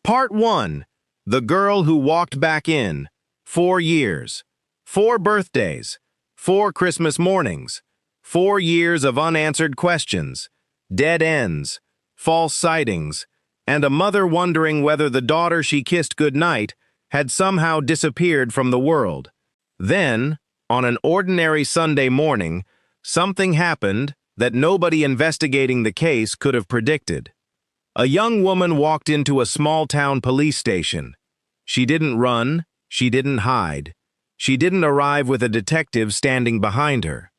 Part 1. The Girl Who Walked Back In. 4 years. 4 birthdays. 4 Christmas mornings. 4 years of unanswered questions. Dead ends. False sightings. And a mother wondering whether the daughter she kissed goodnight had somehow disappeared from the world. Then, on an ordinary Sunday morning, something happened that nobody investigating the case could have predicted. A young woman walked into a small-town police station. She didn't run, she didn't hide. She didn't arrive with a detective standing behind her.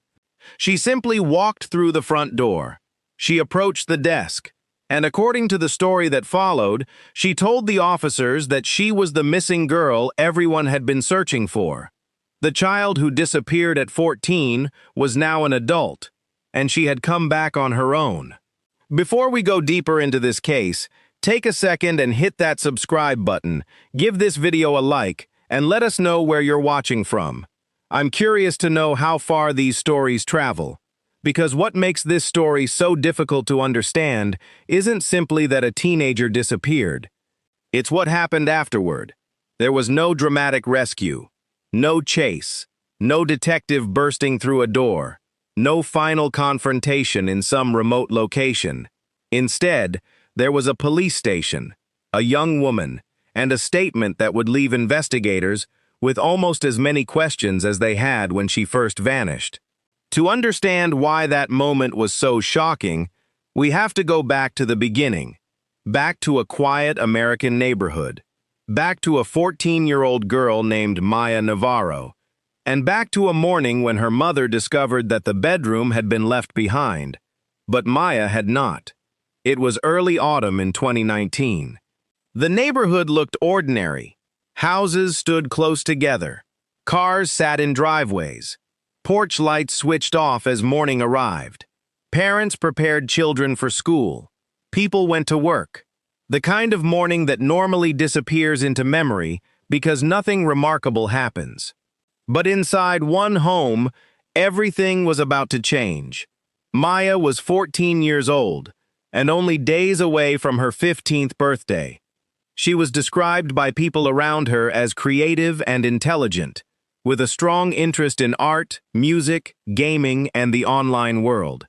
She simply walked through the front door. She approached the desk, and according to the story that followed, she told the officers that she was the missing girl everyone had been searching for. The child who disappeared at 14 was now an adult, and she had come back on her own. Before we go deeper into this case, take a second and hit that subscribe button, give this video a like, and let us know where you're watching from. I'm curious to know how far these stories travel, because what makes this story so difficult to understand isn't simply that a teenager disappeared. It's what happened afterward. There was no dramatic rescue, no chase, no detective bursting through a door, no final confrontation in some remote location. Instead, there was a police station, a young woman, and a statement that would leave investigators with almost as many questions as they had when she first vanished. To understand why that moment was so shocking, we have to go back to the beginning, back to a quiet American neighborhood, back to a 14-year-old girl named Maya Navarro, and back to a morning when her mother discovered that the bedroom had been left behind, but Maya had not. It was early autumn in 2019. The neighborhood looked ordinary. Houses stood close together. Cars sat in driveways. Porch lights switched off as morning arrived. Parents prepared children for school. People went to work. The kind of morning that normally disappears into memory because nothing remarkable happens. But inside one home, everything was about to change. Maya was 14 years old, and only days away from her 15th birthday. She was described by people around her as creative and intelligent, with a strong interest in art, music, gaming, and the online world.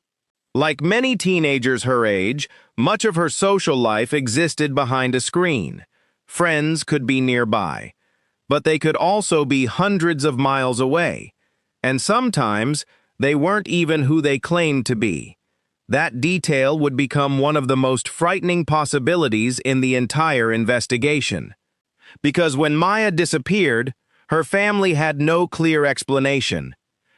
Like many teenagers her age, much of her social life existed behind a screen. Friends could be nearby, but they could also be hundreds of miles away, and sometimes they weren't even who they claimed to be. That detail would become one of the most frightening possibilities in the entire investigation. Because when Maya disappeared, her family had no clear explanation.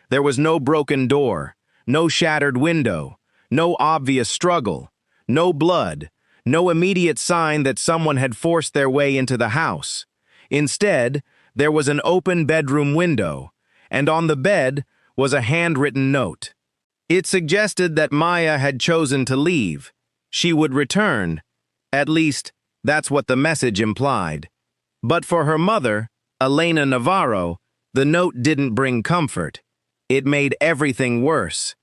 There was no broken door, no shattered window, no obvious struggle, no blood, no immediate sign that someone had forced their way into the house. Instead, there was an open bedroom window, and on the bed was a handwritten note. It suggested that Maya had chosen to leave. She would return. At least, that's what the message implied. But for her mother, Alicia Navarro, the note didn't bring comfort. It made everything worse.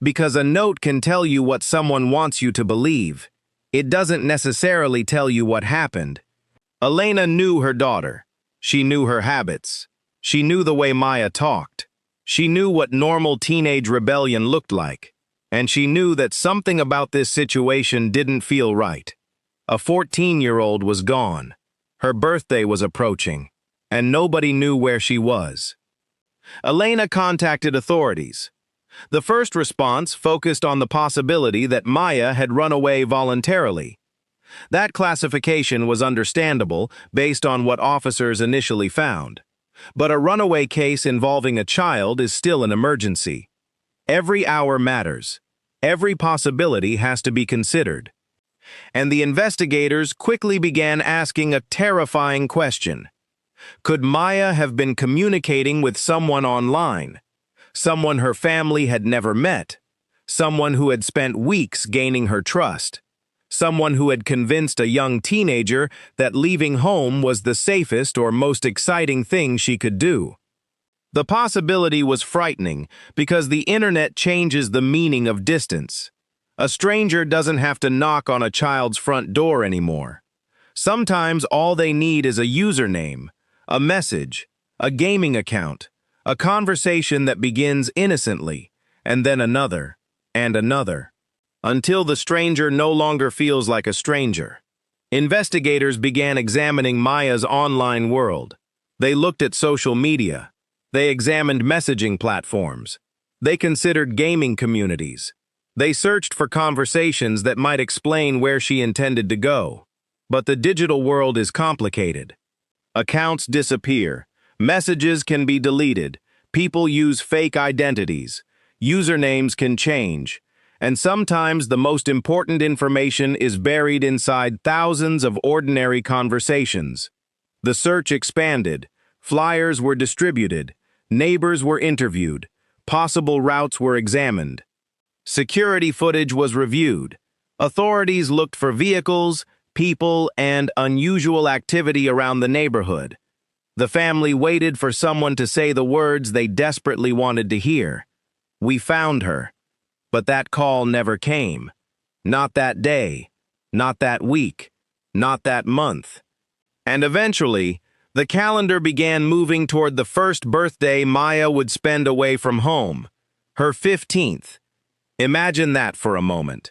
Because a note can tell you what someone wants you to believe. It doesn't necessarily tell you what happened. Alicia knew her daughter. She knew her habits. She knew the way Maya talked. She knew what normal teenage rebellion looked like. And she knew that something about this situation didn't feel right. A 14-year-old was gone. Her birthday was approaching, and nobody knew where she was. Alicia contacted authorities. The first response focused on the possibility that Maya had run away voluntarily. That classification was understandable based on what officers initially found. But a runaway case involving a child is still an emergency. Every hour matters. Every possibility has to be considered. And the investigators quickly began asking a terrifying question. Could Maya have been communicating with someone online? Someone her family had never met? Someone who had spent weeks gaining her trust? Someone who had convinced a young teenager that leaving home was the safest or most exciting thing she could do. The possibility was frightening because the internet changes the meaning of distance. A stranger doesn't have to knock on a child's front door anymore. Sometimes all they need is a username, a message, a gaming account, a conversation that begins innocently, and then another, and another, until the stranger no longer feels like a stranger. Investigators began examining Maya's online world. They looked at social media. They examined messaging platforms. They considered gaming communities. They searched for conversations that might explain where she intended to go. But the digital world is complicated. Accounts disappear. Messages can be deleted. People use fake identities. Usernames can change. And sometimes the most important information is buried inside thousands of ordinary conversations. The search expanded. Flyers were distributed. Neighbors were interviewed. Possible routes were examined. Security footage was reviewed. Authorities looked for vehicles, people, and unusual activity around the neighborhood. The family waited for someone to say the words they desperately wanted to hear. "We found her." But that call never came. Not that day, not that week, not that month. And eventually, the calendar began moving toward the first birthday Maya would spend away from home, her 15th. Imagine that for a moment.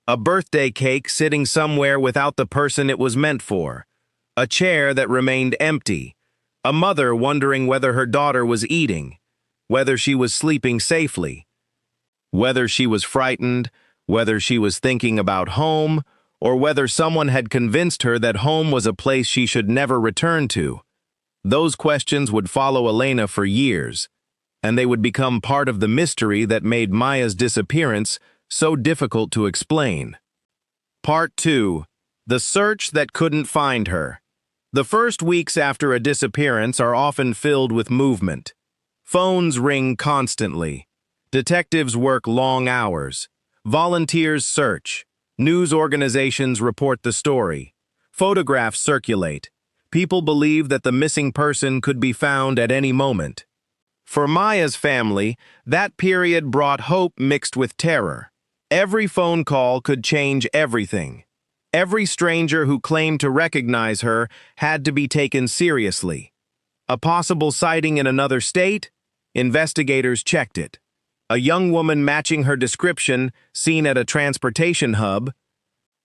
A birthday cake sitting somewhere without the person it was meant for, a chair that remained empty, a mother wondering whether her daughter was eating, whether she was sleeping safely, whether she was frightened, whether she was thinking about home, or whether someone had convinced her that home was a place she should never return to. Those questions would follow Elena for years, and they would become part of the mystery that made Maya's disappearance so difficult to explain. Part 2. The Search That Couldn't Find Her. The first weeks after a disappearance are often filled with movement. Phones ring constantly. Detectives work long hours. Volunteers search. News organizations report the story. Photographs circulate. People believe that the missing person could be found at any moment. For Maya's family, that period brought hope mixed with terror. Every phone call could change everything. Every stranger who claimed to recognize her had to be taken seriously. A possible sighting in another state? Investigators checked it. A young woman matching her description, seen at a transportation hub.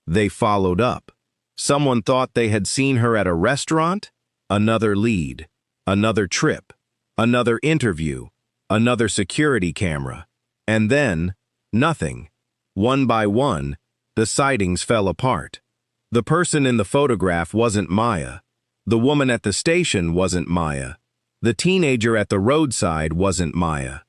They followed up. Someone thought they had seen her at a restaurant? Another lead. Another trip. Another interview. Another security camera. And then, nothing. One by one, the sightings fell apart. The person in the photograph wasn't Maya. The woman at the station wasn't Maya. The teenager at the roadside wasn't Maya.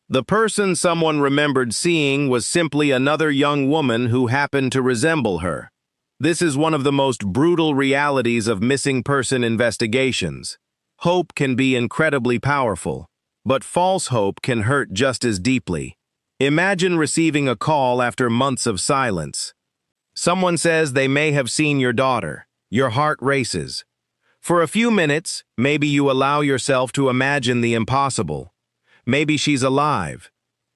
The person someone remembered seeing was simply another young woman who happened to resemble her. This is one of the most brutal realities of missing person investigations. Hope can be incredibly powerful, but false hope can hurt just as deeply. Imagine receiving a call after months of silence. Someone says they may have seen your daughter. Your heart races. For a few minutes, maybe you allow yourself to imagine the impossible. Maybe she's alive.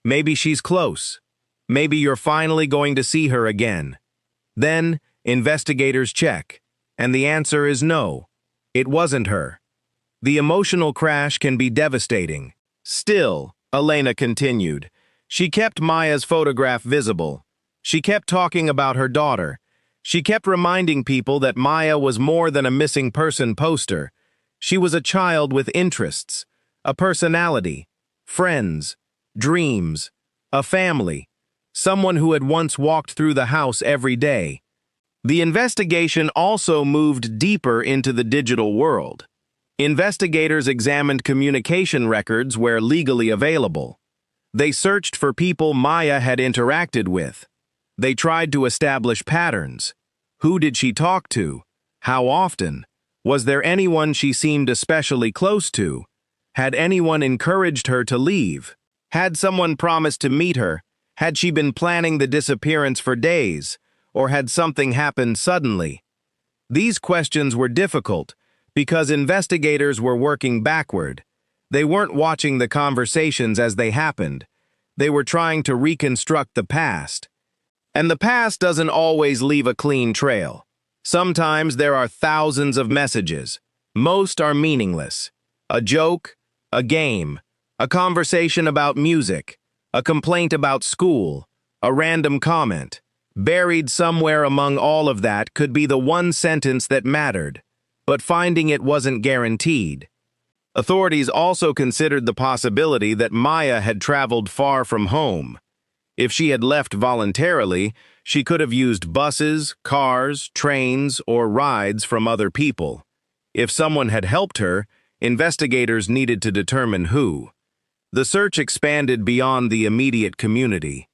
Maybe she's close. Maybe you're finally going to see her again. Then, investigators check, and the answer is no. It wasn't her. The emotional crash can be devastating. Still, Elena continued, she kept Maya's photograph visible. She kept talking about her daughter. She kept reminding people that Maya was more than a missing person poster. She was a child with interests, a personality, friends, dreams, a family, someone who had once walked through the house every day. The investigation also moved deeper into the digital world. Investigators examined communication records where legally available. They searched for people Maya had interacted with. They tried to establish patterns. Who did she talk to? How often? Was there anyone she seemed especially close to? Had anyone encouraged her to leave? Had someone promised to meet her? Had she been planning the disappearance for days? Or had something happened suddenly? These questions were difficult because investigators were working backward. They weren't watching the conversations as they happened. They were trying to reconstruct the past. And the past doesn't always leave a clean trail. Sometimes there are thousands of messages. Most are meaningless. A joke, a game, a conversation about music, a complaint about school, a random comment. Buried somewhere among all of that could be the one sentence that mattered, but finding it wasn't guaranteed. Authorities also considered the possibility that Maya had traveled far from home. If she had left voluntarily, she could have used buses, cars, trains, or rides from other people. If someone had helped her, investigators needed to determine who. The search expanded beyond the immediate community.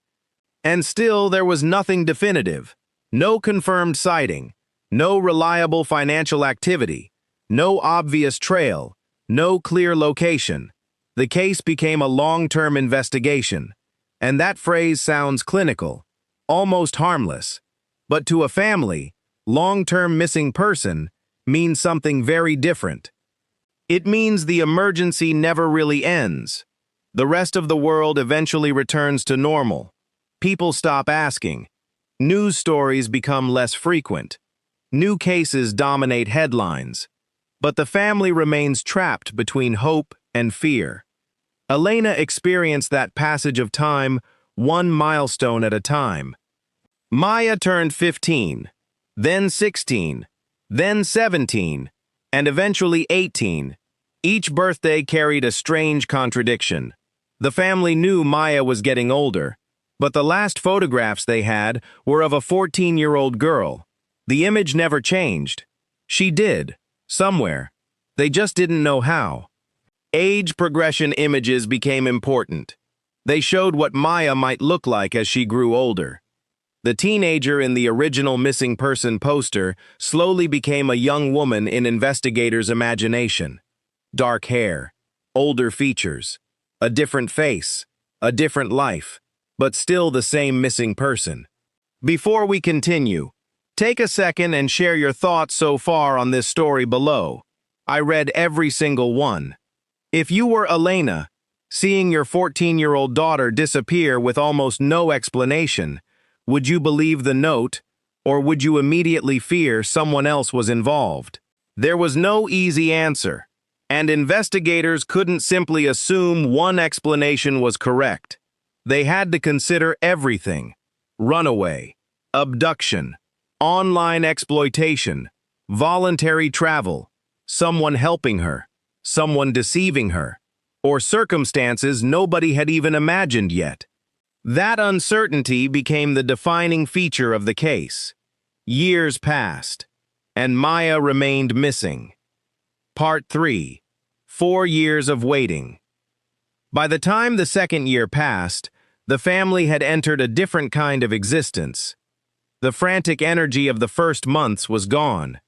And still, there was nothing definitive. No confirmed sighting, no reliable financial activity, no obvious trail, no clear location. The case became a long-term investigation. And that phrase sounds clinical, almost harmless. But to a family, long-term missing person means something very different. It means the emergency never really ends. The rest of the world eventually returns to normal. People stop asking. News stories become less frequent. New cases dominate headlines. But the family remains trapped between hope and fear. Elena experienced that passage of time, one milestone at a time. Maya turned 15, then 16, then 17, and eventually 18. Each birthday carried a strange contradiction. The family knew Maya was getting older, but the last photographs they had were of a 14-year-old girl. The image never changed. She did, somewhere. They just didn't know how. Age progression images became important. They showed what Maya might look like as she grew older. The teenager in the original missing person poster slowly became a young woman in investigators' imagination. Dark hair, older features, a different face, a different life, but still the same missing person. Before we continue, take a second and share your thoughts so far on this story below. I read every single one. If you were Elena, seeing your 14-year-old daughter disappear with almost no explanation, would you believe the note, or would you immediately fear someone else was involved? There was no easy answer, and investigators couldn't simply assume one explanation was correct. They had to consider everything: runaway, abduction, online exploitation, voluntary travel, someone helping her, someone deceiving her, or circumstances nobody had even imagined yet. That uncertainty became the defining feature of the case. Years passed, and Maya remained missing. Part 3. 4 years of waiting. By the time the second year passed, the family had entered a different kind of existence. The frantic energy of the first months was gone.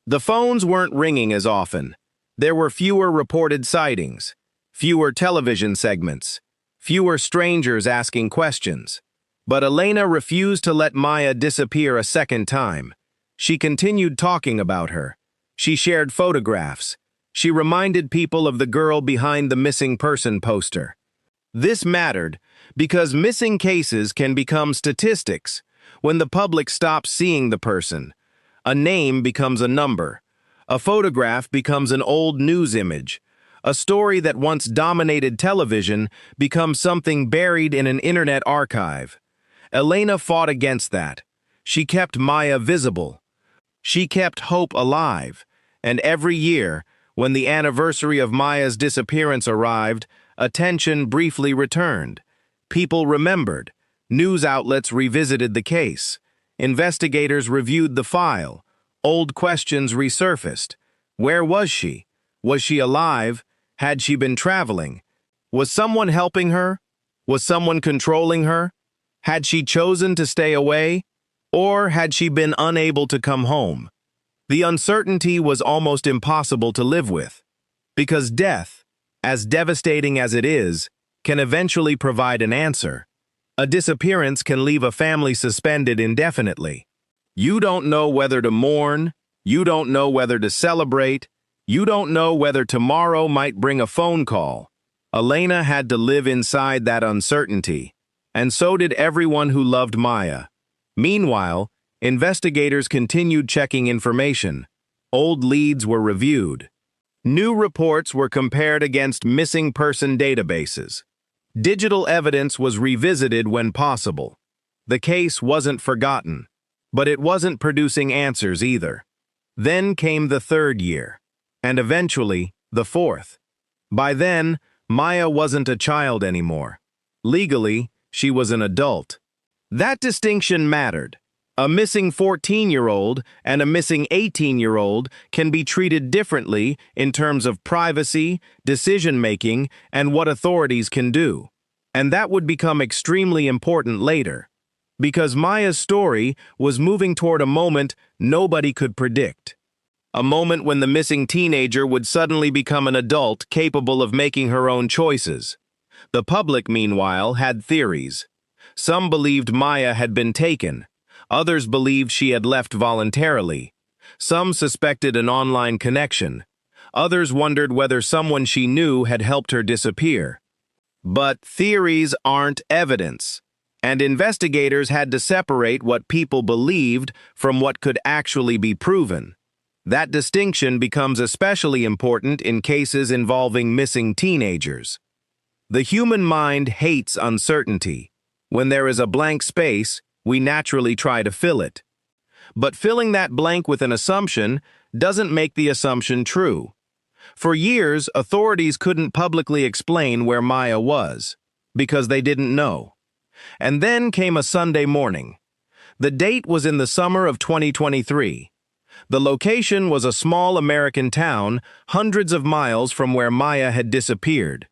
The phones weren't ringing as often. There were fewer reported sightings, fewer television segments, fewer strangers asking questions. But Elena refused to let Maya disappear a second time. She continued talking about her. She shared photographs. She reminded people of the girl behind the missing person poster. This mattered because missing cases can become statistics. When the public stops seeing the person, a name becomes a number. A photograph becomes an old news image. A story that once dominated television becomes something buried in an internet archive. Elena fought against that. She kept Maya visible. She kept hope alive. And every year, when the anniversary of Maya's disappearance arrived, attention briefly returned. People remembered. News outlets revisited the case. Investigators reviewed the file. Old questions resurfaced. Where was she? Was she alive? Had she been traveling? Was someone helping her? Was someone controlling her? Had she chosen to stay away? Or had she been unable to come home? The uncertainty was almost impossible to live with, because death, as devastating as it is, can eventually provide an answer. A disappearance can leave a family suspended indefinitely. You don't know whether to mourn, you don't know whether to celebrate, you don't know whether tomorrow might bring a phone call. Elena had to live inside that uncertainty, and so did everyone who loved Maya. Meanwhile, Investigators continued checking information. Old leads were reviewed. New reports were compared against missing person databases. Digital evidence was revisited when possible. The case wasn't forgotten, but it wasn't producing answers either. Then came the third year, and eventually the fourth. By then, Maya wasn't a child anymore. Legally, she was an adult. That distinction mattered. A missing 14-year-old and a missing 18-year-old can be treated differently in terms of privacy, decision-making, and what authorities can do. And that would become extremely important later, because Maya's story was moving toward a moment nobody could predict. A moment when the missing teenager would suddenly become an adult capable of making her own choices. The public, meanwhile, had theories. Some believed Maya had been taken. Others believed she had left voluntarily. Some suspected an online connection. Others wondered whether someone she knew had helped her disappear. But theories aren't evidence, and investigators had to separate what people believed from what could actually be proven. That distinction becomes especially important in cases involving missing teenagers. The human mind hates uncertainty. When there is a blank space, we naturally try to fill it. But filling that blank with an assumption doesn't make the assumption true. For years, authorities couldn't publicly explain where Maya was, because they didn't know. And then came a Sunday morning. The date was in the summer of 2023. The location was a small American town, hundreds of miles from where Maya had disappeared.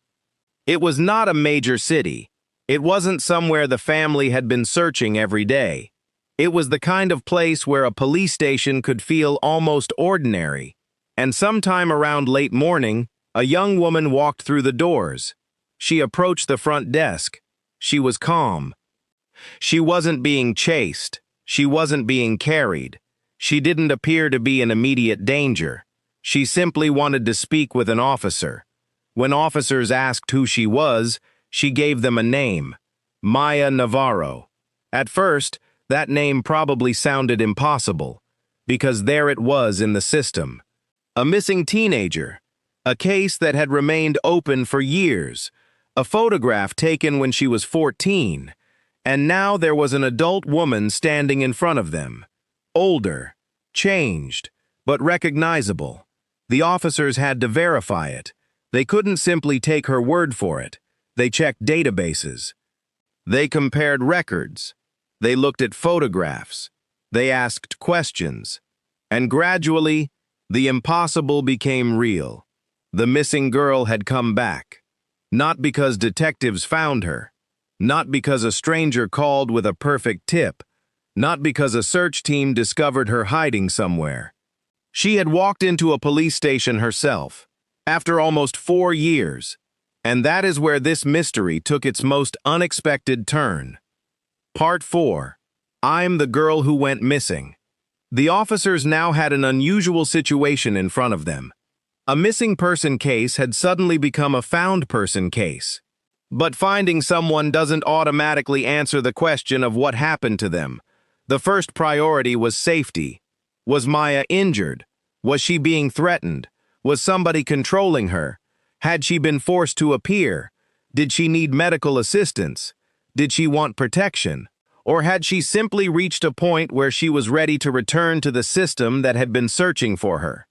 It was not a major city. It wasn't somewhere the family had been searching every day. It was the kind of place where a police station could feel almost ordinary. And sometime around late morning, a young woman walked through the doors. She approached the front desk. She was calm. She wasn't being chased. She wasn't being carried. She didn't appear to be in immediate danger. She simply wanted to speak with an officer. When officers asked who she was, she gave them a name, Alicia Navarro. At first, that name probably sounded impossible, because there it was in the system. A missing teenager, a case that had remained open for years, a photograph taken when she was 14, and now there was an adult woman standing in front of them. Older, changed, but recognizable. The officers had to verify it. They couldn't simply take her word for it. They checked databases. They compared records. They looked at photographs. They asked questions. And gradually, the impossible became real. The missing girl had come back. Not because detectives found her. Not because a stranger called with a perfect tip. Not because a search team discovered her hiding somewhere. She had walked into a police station herself, after almost 4 years. And that is where this mystery took its most unexpected turn. Part 4. I'm the girl who went missing. The officers now had an unusual situation in front of them. A missing person case had suddenly become a found person case. But finding someone doesn't automatically answer the question of what happened to them. The first priority was safety. Was Maya injured? Was she being threatened? Was somebody controlling her? Had she been forced to appear? Did she need medical assistance? Did she want protection? Or had she simply reached a point where she was ready to return to the system that had been searching for her?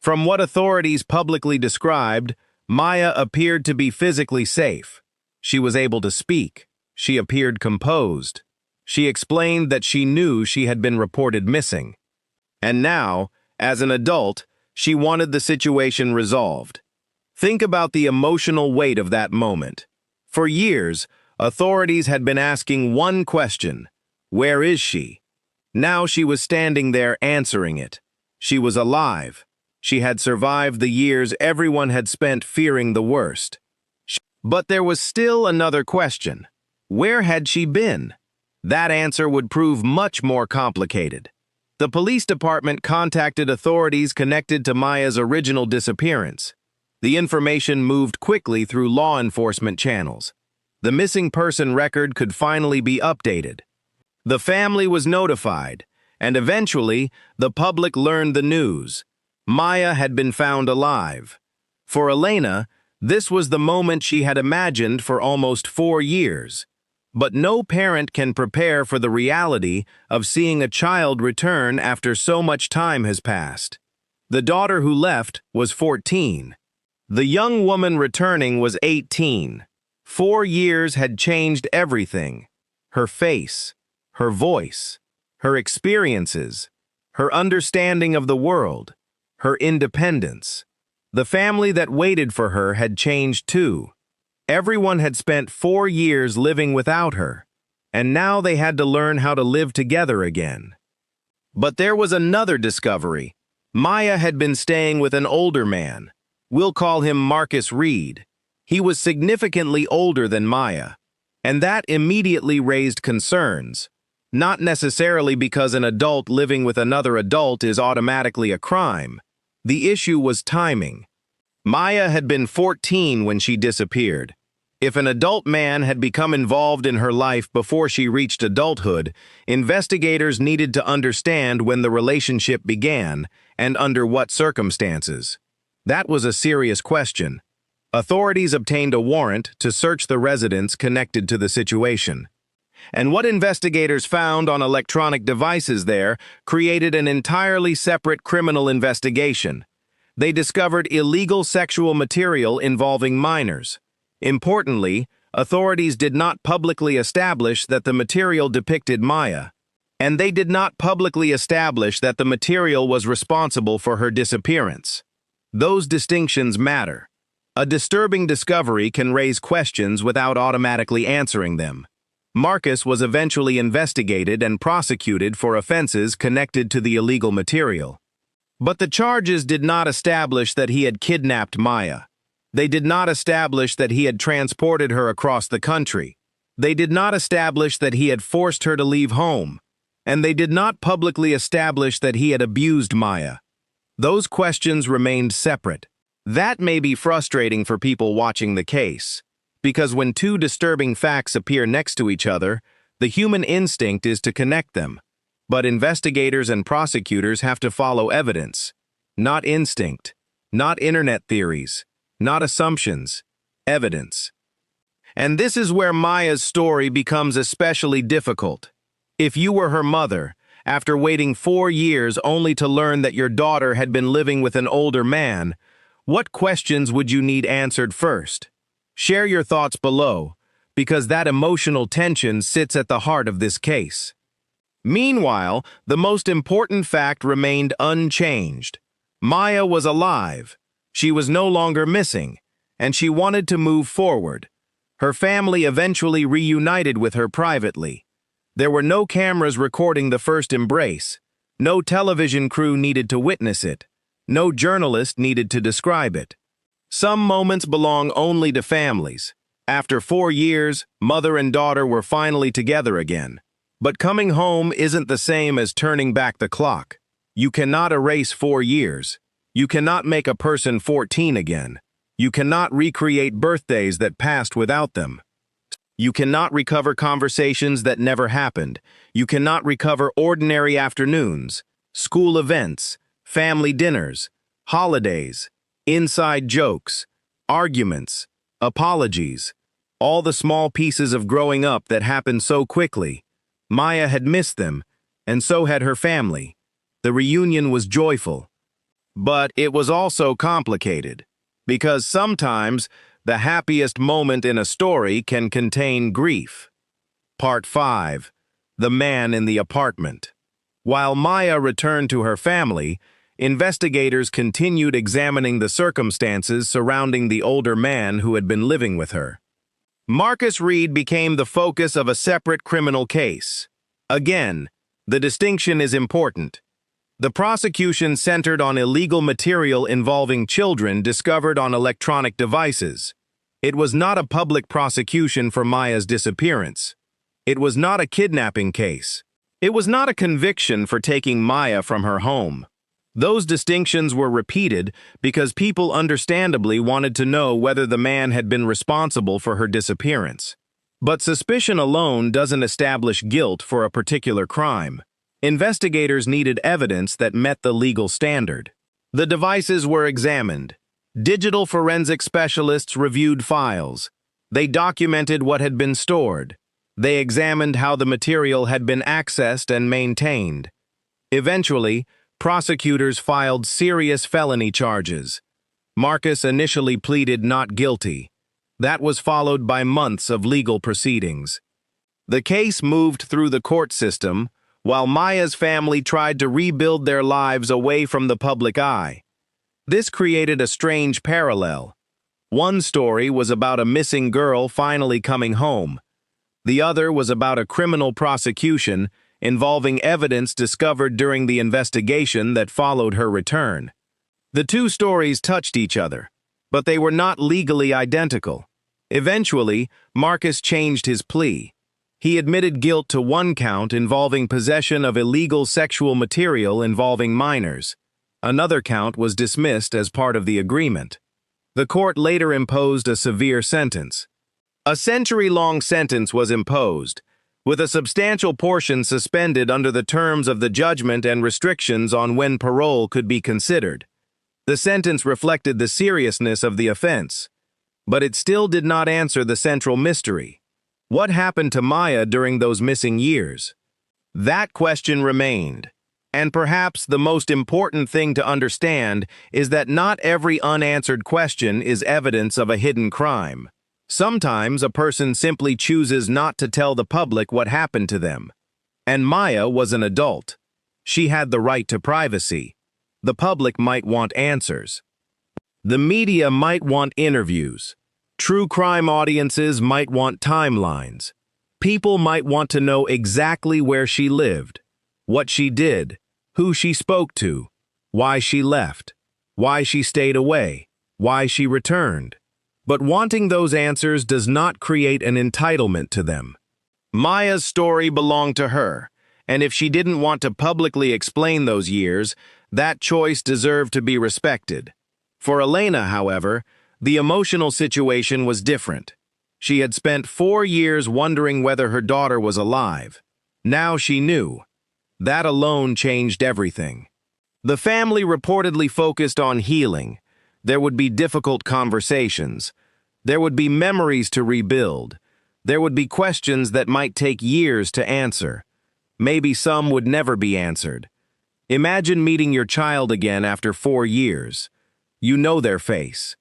From what authorities publicly described, Maya appeared to be physically safe. She was able to speak. She appeared composed. She explained that she knew she had been reported missing. And now, as an adult, she wanted the situation resolved. Think about the emotional weight of that moment. For years, authorities had been asking one question: where is she? Now she was standing there answering it. She was alive. She had survived the years everyone had spent fearing the worst. But there was still another question. Where had she been? That answer would prove much more complicated. The police department contacted authorities connected to Maya's original disappearance. The information moved quickly through law enforcement channels. The missing person record could finally be updated. The family was notified, and eventually, the public learned the news. Maya had been found alive. For Elena, this was the moment she had imagined for almost 4 years. But no parent can prepare for the reality of seeing a child return after so much time has passed. The daughter who left was 14. The young woman returning was 18. 4 years had changed everything. Her face, her voice, her experiences, her understanding of the world, her independence. The family that waited for her had changed too. Everyone had spent 4 years living without her, and now they had to learn how to live together again. But there was another discovery. Maya had been staying with an older man. We'll call him Marcus Reed. He was significantly older than Maya, and that immediately raised concerns. Not necessarily because an adult living with another adult is automatically a crime. The issue was timing. Maya had been 14 when she disappeared. If an adult man had become involved in her life before she reached adulthood, investigators needed to understand when the relationship began and under what circumstances. That was a serious question. Authorities obtained a warrant to search the residence connected to the situation. And what investigators found on electronic devices there created an entirely separate criminal investigation. They discovered illegal sexual material involving minors. Importantly, authorities did not publicly establish that the material depicted Maya, and they did not publicly establish that the material was responsible for her disappearance. Those distinctions matter. A disturbing discovery can raise questions without automatically answering them. Marcus was eventually investigated and prosecuted for offenses connected to the illegal material. But the charges did not establish that he had kidnapped Maya. They did not establish that he had transported her across the country. They did not establish that he had forced her to leave home. And they did not publicly establish that he had abused Maya. Those questions remained separate. That may be frustrating for people watching the case, because when two disturbing facts appear next to each other, the human instinct is to connect them. But investigators and prosecutors have to follow evidence, not instinct, not internet theories, not assumptions, evidence. And this is where Maya's story becomes especially difficult. If you were her mother, after waiting 4 years only to learn that your daughter had been living with an older man, what questions would you need answered first? Share your thoughts below, because that emotional tension sits at the heart of this case. Meanwhile, the most important fact remained unchanged. Maya was alive. She was no longer missing, and she wanted to move forward. Her family eventually reunited with her privately. There were no cameras recording the first embrace. No television crew needed to witness it. No journalist needed to describe it. Some moments belong only to families. After 4 years, mother and daughter were finally together again. But coming home isn't the same as turning back the clock. You cannot erase 4 years. You cannot make a person 14 again. You cannot recreate birthdays that passed without them. You cannot recover conversations that never happened. You cannot recover ordinary afternoons, school events, family dinners, holidays, inside jokes, arguments, apologies, all the small pieces of growing up that happened so quickly. Maya had missed them, and so had her family. The reunion was joyful. But it was also complicated, because sometimes the happiest moment in a story can contain grief. Part 5. The Man in the Apartment. While Maya returned to her family, investigators continued examining the circumstances surrounding the older man who had been living with her. Marcus Reed became the focus of a separate criminal case. Again, the distinction is important. The prosecution centered on illegal material involving children discovered on electronic devices. It was not a public prosecution for Maya's disappearance. It was not a kidnapping case. It was not a conviction for taking Maya from her home. Those distinctions were repeated because people understandably wanted to know whether the man had been responsible for her disappearance. But suspicion alone doesn't establish guilt for a particular crime. Investigators needed evidence that met the legal standard. The devices were examined. Digital forensic specialists reviewed files. They documented what had been stored. They examined how the material had been accessed and maintained. Eventually, prosecutors filed serious felony charges. Marcus initially pleaded not guilty. That was followed by months of legal proceedings. The case moved through the court system, while Maya's family tried to rebuild their lives away from the public eye. This created a strange parallel. One story was about a missing girl finally coming home. The other was about a criminal prosecution involving evidence discovered during the investigation that followed her return. The two stories touched each other, but they were not legally identical. Eventually, Marcus changed his plea. He admitted guilt to one count involving possession of illegal sexual material involving minors. Another count was dismissed as part of the agreement. The court later imposed a severe sentence. A century-long sentence was imposed, with a substantial portion suspended under the terms of the judgment and restrictions on when parole could be considered. The sentence reflected the seriousness of the offense, but it still did not answer the central mystery. What happened to Maya during those missing years? That question remained, and perhaps the most important thing to understand is that not every unanswered question is evidence of a hidden crime. Sometimes a person simply chooses not to tell the public what happened to them. And Maya was an adult. She had the right to privacy. The public might want answers. The media might want interviews. True crime audiences might want timelines. People might want to know exactly where she lived, what she did, who she spoke to, why she left, why she stayed away, why she returned. But wanting those answers does not create an entitlement to them. Maya's story belonged to her, and if she didn't want to publicly explain those years, that choice deserved to be respected. For Elena, however, the emotional situation was different. She had spent 4 years wondering whether her daughter was alive. Now she knew. That alone changed everything. The family reportedly focused on healing. There would be difficult conversations. There would be memories to rebuild. There would be questions that might take years to answer. Maybe some would never be answered. Imagine meeting your child again after 4 years. You know their face.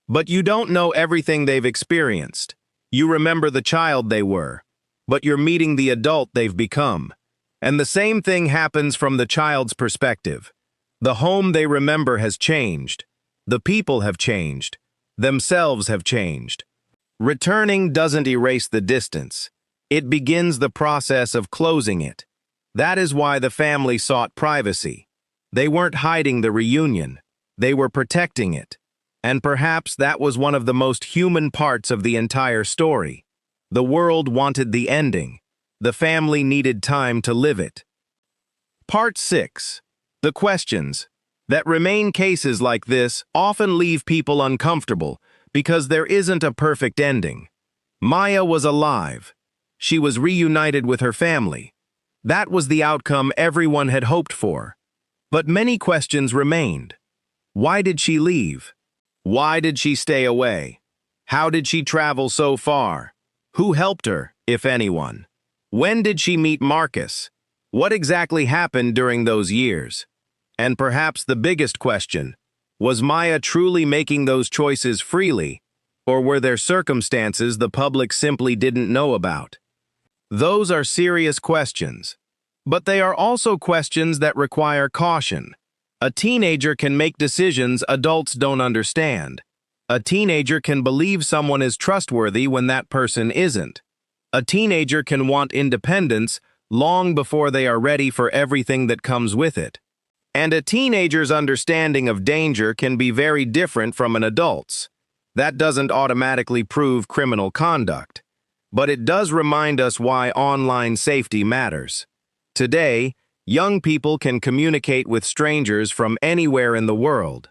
But you don't know everything they've experienced. You remember the child they were, but you're meeting the adult they've become. And the same thing happens from the child's perspective. The home they remember has changed. The people have changed. Themselves have changed. Returning doesn't erase the distance. It begins the process of closing it. That is why the family sought privacy. They weren't hiding the reunion. They were protecting it. And perhaps that was one of the most human parts of the entire story. The world wanted the ending. The family needed time to live it. Part 6. The questions. That remain cases like this often leave people uncomfortable because there isn't a perfect ending. Maya was alive. She was reunited with her family. That was the outcome everyone had hoped for. But many questions remained. Why did she leave? Why did she stay away? How did she travel so far? Who helped her, if anyone? When did she meet Marcus? What exactly happened during those years? And perhaps the biggest question, was Maya truly making those choices freely, or were there circumstances the public simply didn't know about? Those are serious questions, but they are also questions that require caution. A teenager can make decisions adults don't understand. A teenager can believe someone is trustworthy when that person isn't. A teenager can want independence long before they are ready for everything that comes with it. And a teenager's understanding of danger can be very different from an adult's. That doesn't automatically prove criminal conduct, but it does remind us why online safety matters. Today, young people can communicate with strangers from anywhere in the world.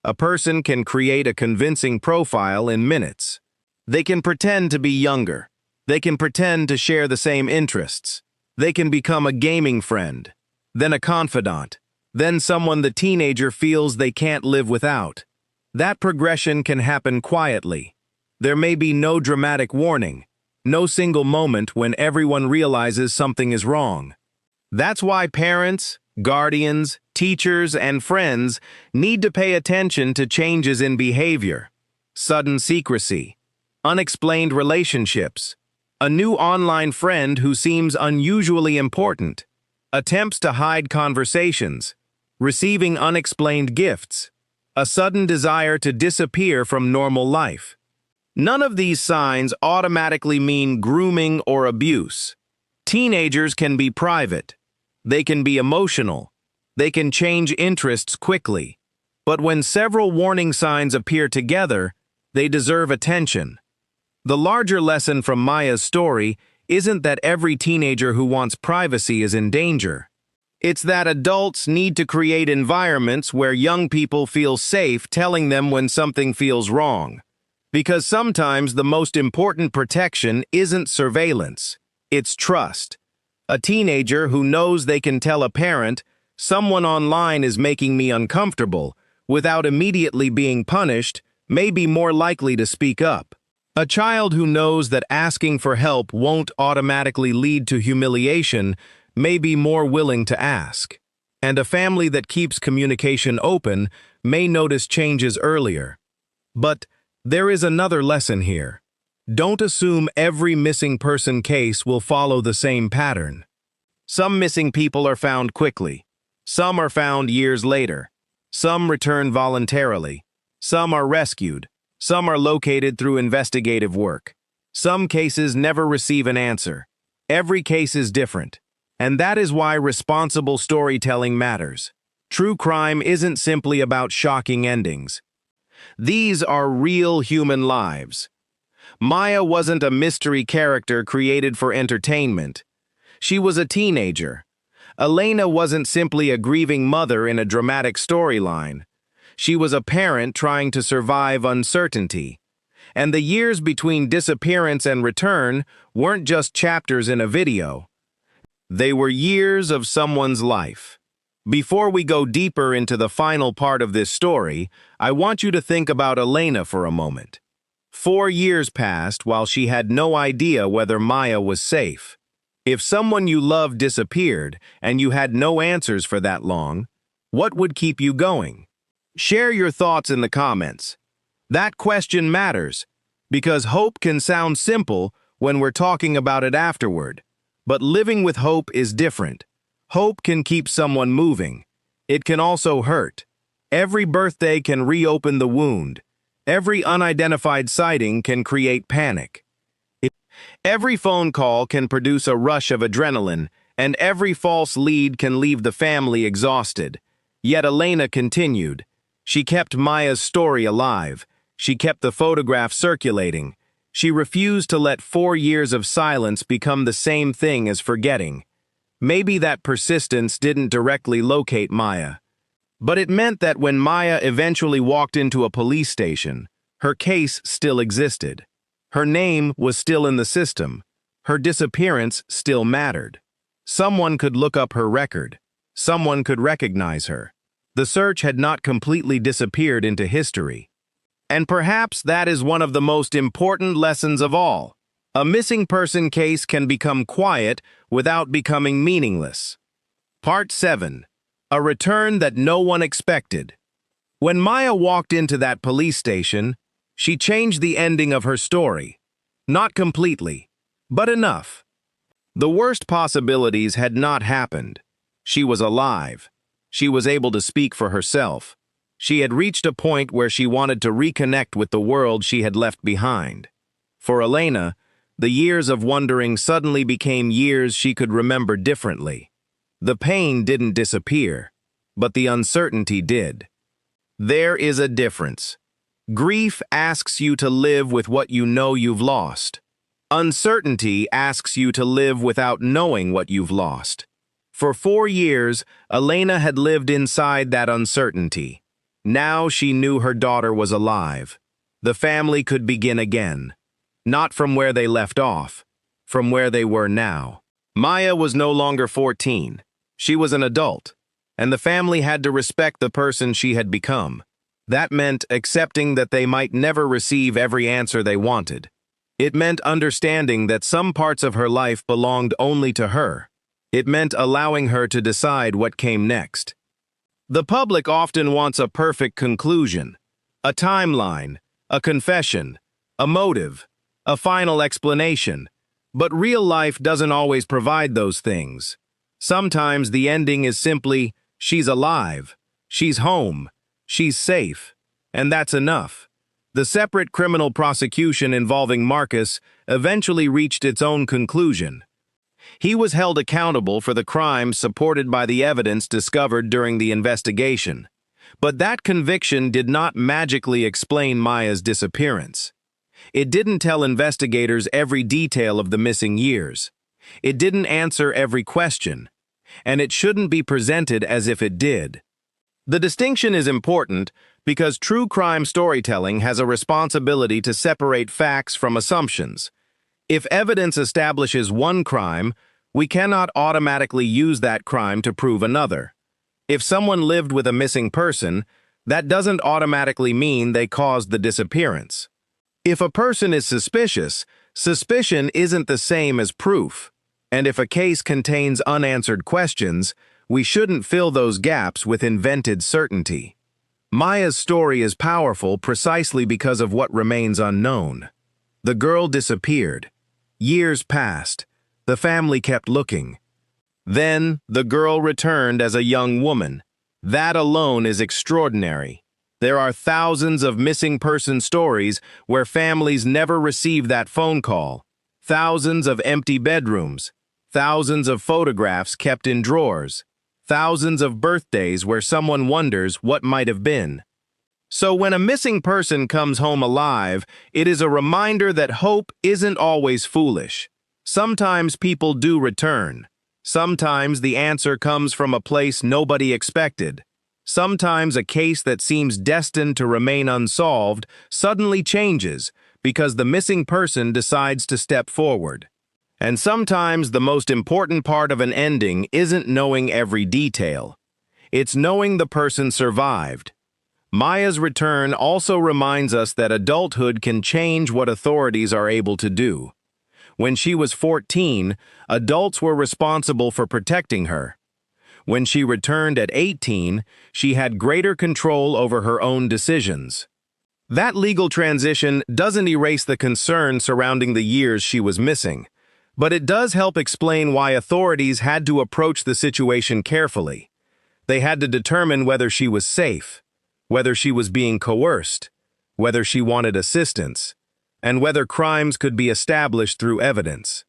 A person can create a convincing profile in minutes. They can pretend to be younger. They can pretend to share the same interests. They can become a gaming friend. then a confidant, then someone the teenager feels they can't live without. That progression can happen quietly. There may be no dramatic warning, no single moment when everyone realizes something is wrong. That's why parents, guardians, teachers, and friends need to pay attention to changes in behavior, sudden secrecy, unexplained relationships, a new online friend who seems unusually important, attempts to hide conversations, receiving unexplained gifts, a sudden desire to disappear from normal life. None of these signs automatically mean grooming or abuse. Teenagers can be private. They can be emotional. They can change interests quickly. But when several warning signs appear together, they deserve attention. The larger lesson from Maya's story isn't that every teenager who wants privacy is in danger. It's that adults need to create environments where young people feel safe telling them when something feels wrong. Because sometimes the most important protection isn't surveillance, it's trust. A teenager who knows they can tell a parent, "Someone online is making me uncomfortable," without immediately being punished, may be more likely to speak up. A child who knows that asking for help won't automatically lead to humiliation may be more willing to ask. And a family that keeps communication open may notice changes earlier. But there is another lesson here. Don't assume every missing person case will follow the same pattern. Some missing people are found quickly. Some are found years later. Some return voluntarily. Some are rescued. Some are located through investigative work. Some cases never receive an answer. Every case is different. And that is why responsible storytelling matters. True crime isn't simply about shocking endings. These are real human lives. Maya wasn't a mystery character created for entertainment. She was a teenager. Elena wasn't simply a grieving mother in a dramatic storyline. She was a parent trying to survive uncertainty. And the years between disappearance and return weren't just chapters in a video. They were years of someone's life. Before we go deeper into the final part of this story, I want you to think about Elena for a moment. 4 years passed while she had no idea whether Maya was safe. If someone you loved disappeared and you had no answers for that long, what would keep you going? Share your thoughts in the comments. That question matters, because hope can sound simple when we're talking about it afterward. But living with hope is different. Hope can keep someone moving. It can also hurt. Every birthday can reopen the wound. Every unidentified sighting can create panic. Every phone call can produce a rush of adrenaline, and every false lead can leave the family exhausted. Yet Elena continued. She kept Maya's story alive. She kept the photograph circulating. She refused to let 4 years of silence become the same thing as forgetting. Maybe that persistence didn't directly locate Maya. But it meant that when Maya eventually walked into a police station, her case still existed. Her name was still in the system. Her disappearance still mattered. Someone could look up her record. Someone could recognize her. The search had not completely disappeared into history. And perhaps that is one of the most important lessons of all. A missing person case can become quiet without becoming meaningless. Part 7. A return that no one expected. When Maya walked into that police station, she changed the ending of her story. Not completely, but enough. The worst possibilities had not happened. She was alive. She was able to speak for herself. She had reached a point where she wanted to reconnect with the world she had left behind. For Elena, the years of wondering suddenly became years she could remember differently. The pain didn't disappear, but the uncertainty did. There is a difference. Grief asks you to live with what you know you've lost. Uncertainty asks you to live without knowing what you've lost. For 4 years, Elena had lived inside that uncertainty. Now she knew her daughter was alive. The family could begin again. Not from where they left off, from where they were now. Maya was no longer 14. She was an adult, and the family had to respect the person she had become. That meant accepting that they might never receive every answer they wanted. It meant understanding that some parts of her life belonged only to her. It meant allowing her to decide what came next. The public often wants a perfect conclusion, a timeline, a confession, a motive, a final explanation. But real life doesn't always provide those things. Sometimes the ending is simply, she's alive, she's home, she's safe, and that's enough. The separate criminal prosecution involving Marcus eventually reached its own conclusion. He was held accountable for the crimes supported by the evidence discovered during the investigation. But that conviction did not magically explain Maya's disappearance. It didn't tell investigators every detail of the missing years. It didn't answer every question. And it shouldn't be presented as if it did. The distinction is important because true crime storytelling has a responsibility to separate facts from assumptions. If evidence establishes one crime, we cannot automatically use that crime to prove another. If someone lived with a missing person, that doesn't automatically mean they caused the disappearance. If a person is suspicious, suspicion isn't the same as proof. And if a case contains unanswered questions, we shouldn't fill those gaps with invented certainty. Maya's story is powerful precisely because of what remains unknown. The girl disappeared. Years passed. The family kept looking. Then, the girl returned as a young woman. That alone is extraordinary. There are thousands of missing person stories where families never receive that phone call. Thousands of empty bedrooms. Thousands of photographs kept in drawers. Thousands of birthdays where someone wonders what might have been. So when a missing person comes home alive, it is a reminder that hope isn't always foolish. Sometimes people do return. Sometimes the answer comes from a place nobody expected. Sometimes a case that seems destined to remain unsolved suddenly changes because the missing person decides to step forward. And sometimes the most important part of an ending isn't knowing every detail. It's knowing the person survived. Maya's return also reminds us that adulthood can change what authorities are able to do. When she was 14, adults were responsible for protecting her. When she returned at 18, she had greater control over her own decisions. That legal transition doesn't erase the concern surrounding the years she was missing, but it does help explain why authorities had to approach the situation carefully. They had to determine whether she was safe, whether she was being coerced, whether she wanted assistance, and whether crimes could be established through evidence.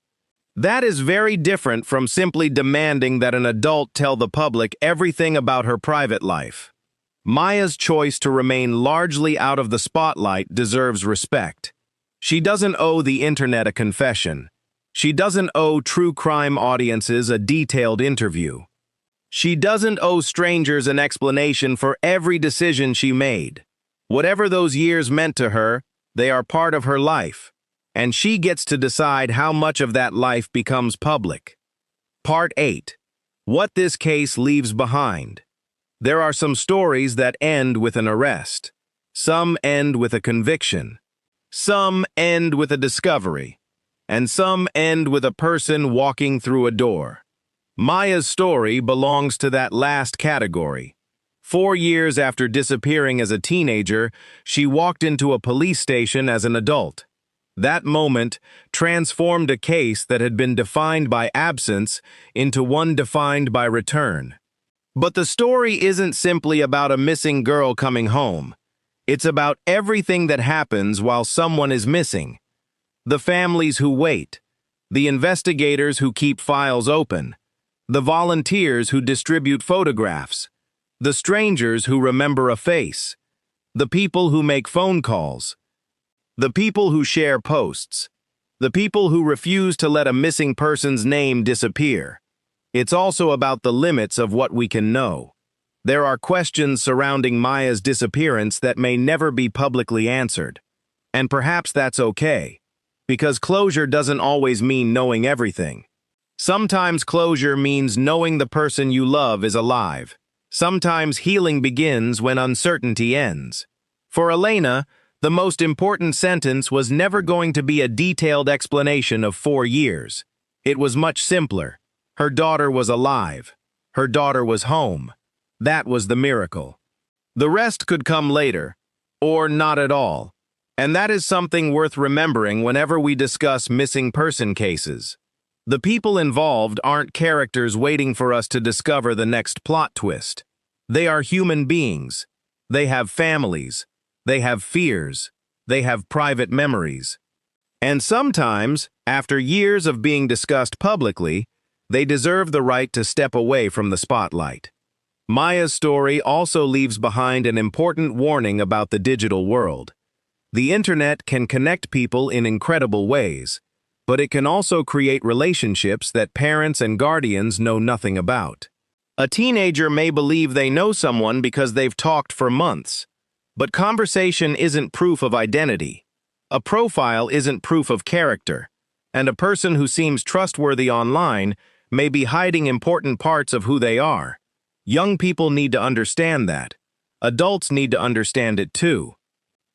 That is very different from simply demanding that an adult tell the public everything about her private life. Maya's choice to remain largely out of the spotlight deserves respect. She doesn't owe the internet a confession. She doesn't owe true crime audiences a detailed interview. She doesn't owe strangers an explanation for every decision she made. Whatever those years meant to her, they are part of her life, and she gets to decide how much of that life becomes public. Part 8. What this case leaves behind. There are some stories that end with an arrest. Some end with a conviction. Some end with a discovery. And some end with a person walking through a door. Maya's story belongs to that last category. 4 years after disappearing as a teenager, she walked into a police station as an adult. That moment transformed a case that had been defined by absence into one defined by return. But the story isn't simply about a missing girl coming home. It's about everything that happens while someone is missing. The families who wait, the investigators who keep files open, the volunteers who distribute photographs, the strangers who remember a face, the people who make phone calls, the people who share posts, the people who refuse to let a missing person's name disappear. It's also about the limits of what we can know. There are questions surrounding Maya's disappearance that may never be publicly answered. And perhaps that's okay, because closure doesn't always mean knowing everything. Sometimes closure means knowing the person you love is alive. Sometimes healing begins when uncertainty ends. For Elena, the most important sentence was never going to be a detailed explanation of 4 years. It was much simpler. Her daughter was alive. Her daughter was home. That was the miracle. The rest could come later, or not at all. And that is something worth remembering whenever we discuss missing person cases. The people involved aren't characters waiting for us to discover the next plot twist. They are human beings. They have families. They have fears. They have private memories. And sometimes, after years of being discussed publicly, they deserve the right to step away from the spotlight. Maya's story also leaves behind an important warning about the digital world. The internet can connect people in incredible ways, but it can also create relationships that parents and guardians know nothing about. A teenager may believe they know someone because they've talked for months, but conversation isn't proof of identity. A profile isn't proof of character, and a person who seems trustworthy online may be hiding important parts of who they are. Young people need to understand that. Adults need to understand it too.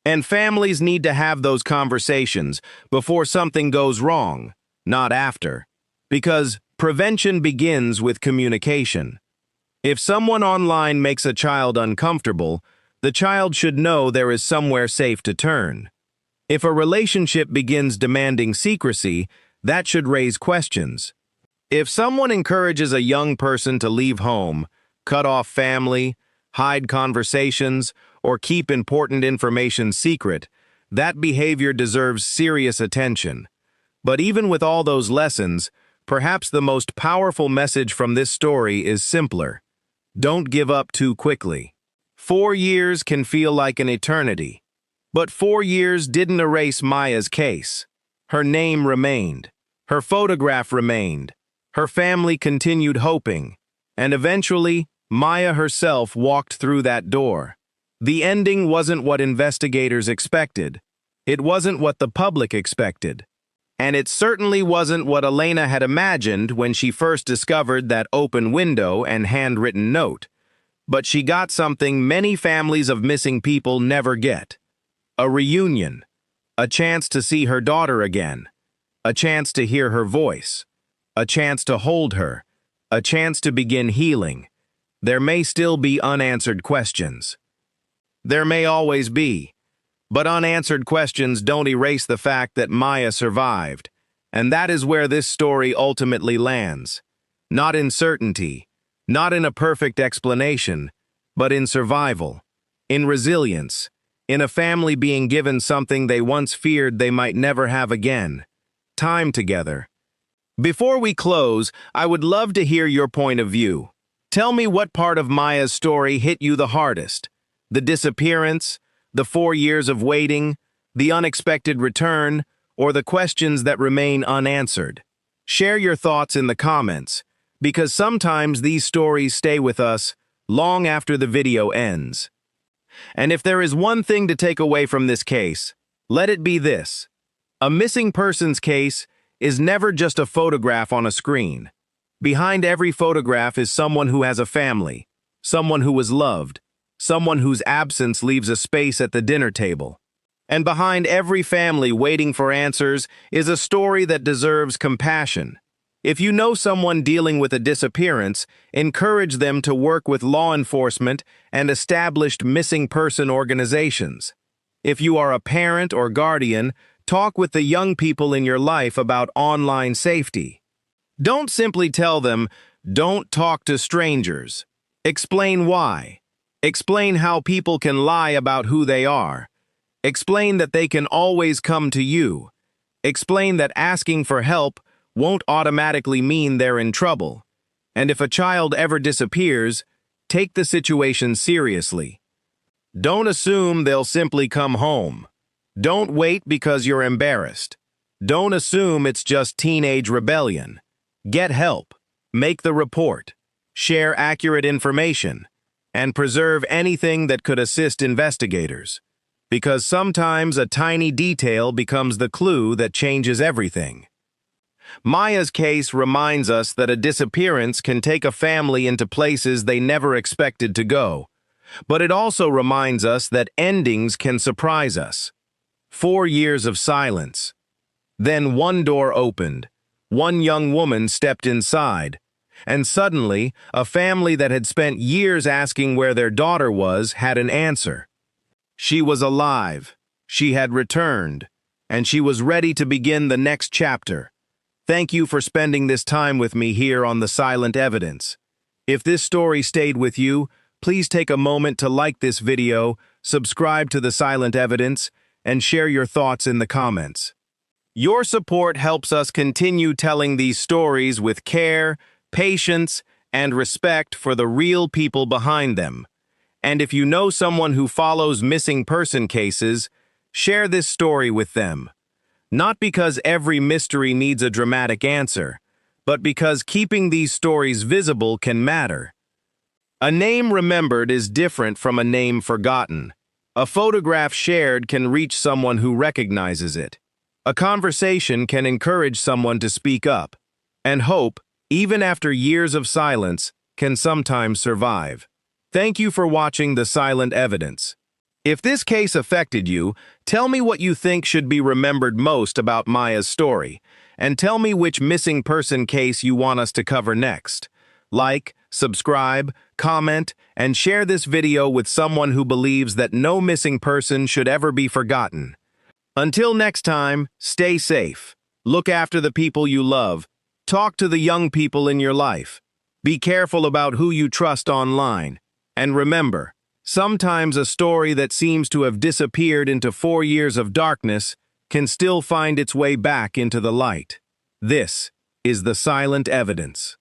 And families need to have those conversations before something goes wrong, not after. Because prevention begins with communication. If someone online makes a child uncomfortable, the child should know there is somewhere safe to turn. If a relationship begins demanding secrecy, that should raise questions. If someone encourages a young person to leave home, cut off family, hide conversations, or keep important information secret, that behavior deserves serious attention. But even with all those lessons, perhaps the most powerful message from this story is simpler. Don't give up too quickly. 4 years can feel like an eternity. But 4 years didn't erase Maya's case. Her name remained. Her photograph remained. Her family continued hoping. And eventually, Maya herself walked through that door. The ending wasn't what investigators expected. It wasn't what the public expected. And it certainly wasn't what Elena had imagined when she first discovered that open window and handwritten note. But she got something many families of missing people never get. A reunion. A chance to see her daughter again. A chance to hear her voice. A chance to hold her. A chance to begin healing. There may still be unanswered questions. There may always be. But unanswered questions don't erase the fact that Maya survived. And that is where this story ultimately lands. Not in certainty, not in a perfect explanation, but in survival, in resilience, in a family being given something they once feared they might never have again: time together. Before we close, I would love to hear your point of view. Tell me what part of Maya's story hit you the hardest. The disappearance, the 4 years of waiting, the unexpected return, or the questions that remain unanswered. Share your thoughts in the comments, because sometimes these stories stay with us long after the video ends. And if there is one thing to take away from this case, let it be this: a missing persons case is never just a photograph on a screen. Behind every photograph is someone who has a family, someone who was loved, someone whose absence leaves a space at the dinner table. And behind every family waiting for answers is a story that deserves compassion. If you know someone dealing with a disappearance, encourage them to work with law enforcement and established missing person organizations. If you are a parent or guardian, talk with the young people in your life about online safety. Don't simply tell them, "Don't talk to strangers." Explain why. Explain how people can lie about who they are. Explain that they can always come to you. Explain that asking for help won't automatically mean they're in trouble. And if a child ever disappears, take the situation seriously. Don't assume they'll simply come home. Don't wait because you're embarrassed. Don't assume it's just teenage rebellion. Get help. Make the report. Share accurate information. And preserve anything that could assist investigators. Because sometimes a tiny detail becomes the clue that changes everything. Maya's case reminds us that a disappearance can take a family into places they never expected to go. But it also reminds us that endings can surprise us. 4 years of silence. Then one door opened. One young woman stepped inside. And suddenly, a family that had spent years asking where their daughter was had an answer. She was alive. She had returned. And she was ready to begin the next chapter. Thank you for spending this time with me here on The Silent Evidence. If this story stayed with you, please take a moment to like this video, subscribe to The Silent Evidence, and share your thoughts in the comments. Your support helps us continue telling these stories with care, patience, and respect for the real people behind them. And if you know someone who follows missing person cases, share this story with them. Not because every mystery needs a dramatic answer, but because keeping these stories visible can matter. A name remembered is different from a name forgotten. A photograph shared can reach someone who recognizes it. A conversation can encourage someone to speak up. And hope, even after years of silence, can sometimes survive. Thank you for watching The Silent Evidence. If this case affected you, tell me what you think should be remembered most about Maya's story, and tell me which missing person case you want us to cover next. Like, subscribe, comment, and share this video with someone who believes that no missing person should ever be forgotten. Until next time, stay safe. Look after the people you love. Talk to the young people in your life. Be careful about who you trust online. And remember, sometimes a story that seems to have disappeared into 4 years of darkness can still find its way back into the light. This is The Silent Evidence.